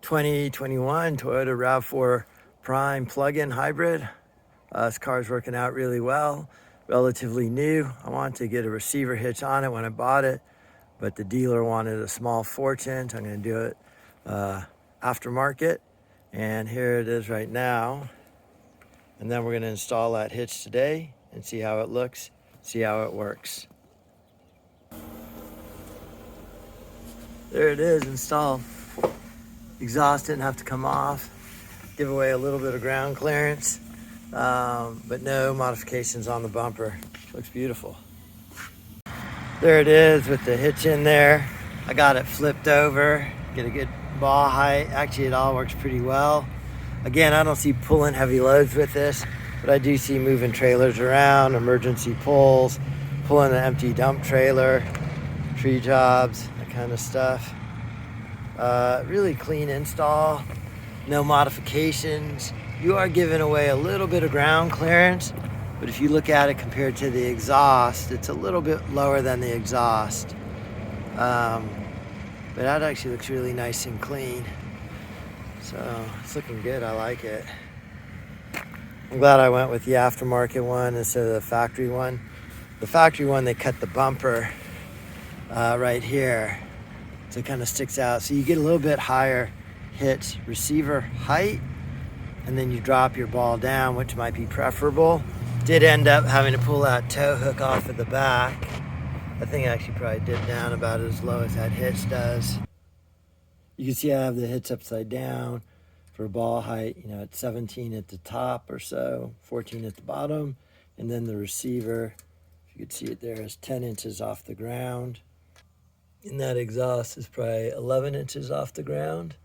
2021 Toyota Rav4 Prime plug-in hybrid. This car's working out really well, relatively new. I wanted to get a receiver hitch on it when I bought it, but the dealer wanted a small 4-inch. I'm going to do it aftermarket, and here it is right now. And then we're going to install that hitch today and see how it looks, see how it works. There it is, installed. Exhaust didn't have to come off. Give away a little bit of ground clearance, but no modifications on the bumper. Looks beautiful. There it is with the hitch in there. I got it flipped over, get a good ball height. Actually, it all works pretty well. Again, I don't see pulling heavy loads with this, but I do see moving trailers around, emergency pulls, pulling an empty dump trailer, tree jobs, that kind of stuff. Really clean install, no modifications. You are giving away a little bit of ground clearance, but if you look at it compared to the exhaust, it's a little bit lower than the exhaust. But that actually looks really nice and clean. So it's looking good, I like it. I'm glad I went with the aftermarket one instead of the factory one. The factory one, they cut the bumper right here, so it kind of sticks out. So you get a little bit higher hitch receiver height, and then you drop your ball down, which might be preferable. Did end up having to pull that tow hook off of the back. I think I actually probably dipped down about as low as that hitch does. You can see I have the hitch upside down for ball height. You know, it's 17 at the top or so, 14 at the bottom. And then the receiver, if you could see it there, is 10 inches off the ground. And that exhaust is probably 11 inches off the ground.